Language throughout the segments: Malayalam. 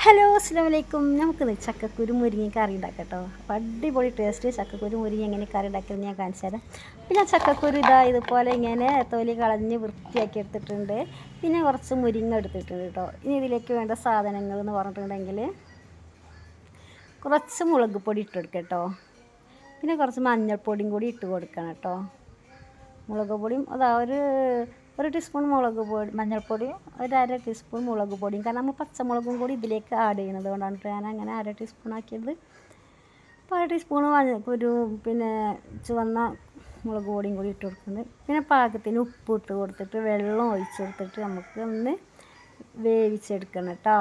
ഹലോ അസ്സലാമലൈക്കും. നമുക്കിന്ന് ചക്കക്കുരു മുരിങ്ങ കറി ഉണ്ടാക്കാം കേട്ടോ. അപ്പോൾ അടിപൊളി ടേസ്റ്റ് ചക്കക്കുരു മുരിങ്ങ എങ്ങനെ കറി ഉണ്ടാക്കിയെന്ന് ഞാൻ കാണിച്ചു തരാം. പിന്നെ ചക്കക്കുരു ഇതുപോലെ ഇങ്ങനെ തൊലി കളഞ്ഞ് വൃത്തിയാക്കി എടുത്തിട്ടുണ്ട്. പിന്നെ കുറച്ച് മുരിങ്ങ എടുത്തിട്ടുണ്ട് കേട്ടോ. ഇനി ഇതിലേക്ക് വേണ്ട സാധനങ്ങൾ എന്ന് പറഞ്ഞിട്ടുണ്ടെങ്കിൽ കുറച്ച് മുളക് പൊടി ഇട്ട് കൊടുക്കുക കേട്ടോ. പിന്നെ കുറച്ച് മഞ്ഞൾപ്പൊടിയും കൂടി ഇട്ട് കൊടുക്കണം കേട്ടോ. മുളക് പൊടിയും ഒരു ടീസ്പൂൺ മുളക് പൊടി മഞ്ഞൾപ്പൊടിയും അര ടീസ്പൂൺ മുളക് പൊടിയും, കാരണം നമ്മൾ പച്ചമുളകും കൂടി ഇതിലേക്ക് ആഡ് ചെയ്യുന്നത് കൊണ്ടാണ് ഞാൻ അങ്ങനെ അര ടീസ്പൂൺ ആക്കിയത്. അപ്പോൾ അര ടീസ്പൂൺ പിന്നെ ചുവന്ന മുളക് പൊടിയും കൂടി ഇട്ട് കൊടുക്കുന്നത്. പിന്നെ പാകത്തിന് ഉപ്പ് ഇട്ട് കൊടുത്തിട്ട് വെള്ളം ഒഴിച്ച് കൊടുത്തിട്ട് നമുക്ക് ഒന്ന് വേവിച്ചെടുക്കണം കേട്ടോ.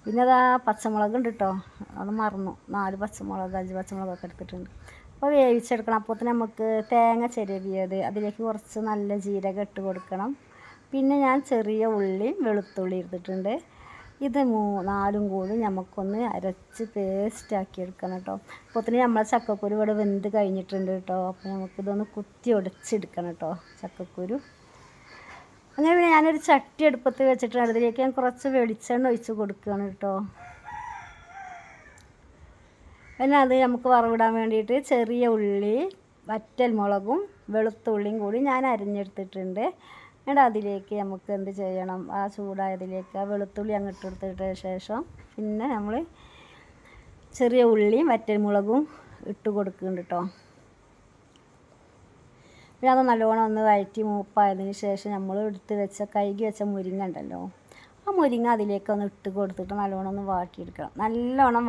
പിന്നെ അതാ പച്ചമുളക് ഉണ്ട് കേട്ടോ, അത് മറന്നു. 4 പച്ചമുളക് 5 പച്ചമുളകൊക്കെ എടുത്തിട്ടുണ്ട്. അപ്പോൾ വേവിച്ചെടുക്കണം. അപ്പോൾ തന്നെ നമുക്ക് തേങ്ങ ചിരവിയത്, അതിലേക്ക് കുറച്ച് നല്ല ജീരകം ഇട്ട് കൊടുക്കണം. പിന്നെ ഞാൻ ചെറിയ ഉള്ളിയും വെളുത്തുള്ളി എടുത്തിട്ടുണ്ട്. ഇത് 4ഉം കൂടി നമുക്കൊന്ന് അരച്ച് പേസ്റ്റാക്കി എടുക്കണം കേട്ടോ. അപ്പോൾ തന്നെ നമ്മളെ ചക്കക്കുരു ഇവിടെ വെന്ത് കഴിഞ്ഞിട്ടുണ്ട് കേട്ടോ. അപ്പോൾ നമുക്കിതൊന്ന് കുത്തി ഉടച്ചെടുക്കണം കേട്ടോ ചക്കക്കുരു. അങ്ങനെ പിന്നെ ഞാനൊരു ചട്ടി അടുപ്പത്ത് വെച്ചിട്ടുണ്ട്. അതിലേക്ക് ഞാൻ കുറച്ച് വെളിച്ചെണ്ണ ഒഴിച്ച് കൊടുക്കുകയാണ് കേട്ടോ. പിന്നെ അത് നമുക്ക് വറവിടാൻ വേണ്ടിയിട്ട് ചെറിയ ഉള്ളി, വറ്റൽ മുളകും വെളുത്തുള്ളിയും കൂടി ഞാൻ അരിഞ്ഞെടുത്തിട്ടുണ്ട്. എന്നിട്ട് അതിലേക്ക് നമുക്ക് എന്ത് ചെയ്യണം, ആ ചൂടായതിലേക്ക് ആ വെളുത്തുള്ളി അങ്ങ് ഇട്ടെടുത്തിട്ട് ശേഷം പിന്നെ നമ്മൾ ചെറിയ ഉള്ളിയും വറ്റൽ മുളകും ഇട്ട് കൊടുക്കുന്നുണ്ട് കേട്ടോ. പിന്നെ അത് നല്ലോണം ഒന്ന് വഴറ്റി മൂപ്പായതിന് ശേഷം നമ്മൾ എടുത്ത് വെച്ച കഴുകി വെച്ച മുരിങ്ങ ഉണ്ടല്ലോ, ആ മുരിങ്ങ അതിലേക്കൊന്ന് ഇട്ട് കൊടുത്തിട്ട് നല്ലോണം ഒന്ന് വാട്ടിയെടുക്കണം. നല്ലോണം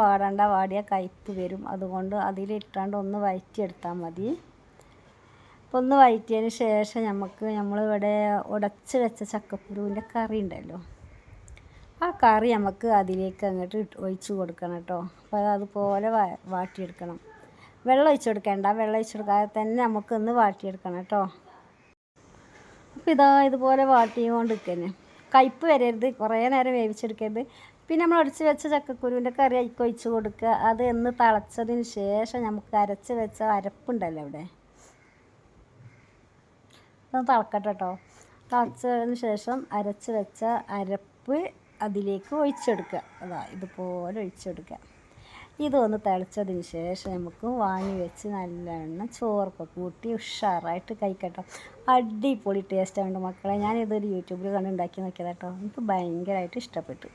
വാടിയ കയ്പ്പ് വരും. അതുകൊണ്ട് അതിലിട്ടാണ്ട് ഒന്ന് വഴറ്റിയെടുത്താൽ മതി. അപ്പോൾ ഒന്ന് വഴറ്റിയതിന് ശേഷം നമ്മളിവിടെ ഉടച്ച് വെച്ച ചക്കക്കുരുവിൻ്റെ കറി ഉണ്ടല്ലോ, ആ കറി നമുക്ക് അതിലേക്ക് അങ്ങോട്ട് ഒഴിച്ച് കൊടുക്കണം കേട്ടോ. അപ്പോൾ അതുപോലെ വാട്ടിയെടുക്കണം. വെള്ളം ഒഴിച്ച് കൊടുക്കേണ്ട, വെള്ളം ഒഴിച്ച് കൊടുക്കാതെ തന്നെ നമുക്കൊന്ന് വാട്ടിയെടുക്കണം കേട്ടോ. അപ്പോൾ ഇതുപോലെ വാട്ടിക്കൊണ്ടിരിക്കന്നെ, കയ്പ്പ് വരരുത്, കുറേ നേരം വേവിച്ചെടുക്കരുത്. പിന്നെ നമ്മൾ അടിച്ച് വെച്ച ചക്കക്കുരുവിൻ്റെ കറി അതിലേക്ക് ഒഴിച്ച് കൊടുക്കുക. അത് ഒന്ന് തിളച്ചതിന് ശേഷം നമുക്ക് അരച്ച് വെച്ച അരപ്പുണ്ടല്ലോ ഇവിടെ, അതൊന്ന് തിളക്കട്ടെ കേട്ടോ. തിളച്ചതിന് ശേഷം അരച്ച് വെച്ച അരപ്പ് അതിലേക്ക് ഒഴിച്ചെടുക്കുക. ഇതുപോലെ ഒഴിച്ചെടുക്കുക. ഇതൊന്ന് തിളച്ചതിന് ശേഷം നമുക്ക് വാങ്ങി വെച്ച് നല്ലെണ്ണം ചോറൊക്കെ കൂട്ടി ഉഷാറായിട്ട് കഴിക്കട്ടോ. അടിപൊളി ടേസ്റ്റാണ് മക്കളെ. ഞാനിതൊരു യൂട്യൂബിൽ കണ്ടുണ്ടാക്കി നോക്കിയതാട്ടോ. എനിക്ക് ഭയങ്കരമായിട്ട് ഇഷ്ടപ്പെട്ടു.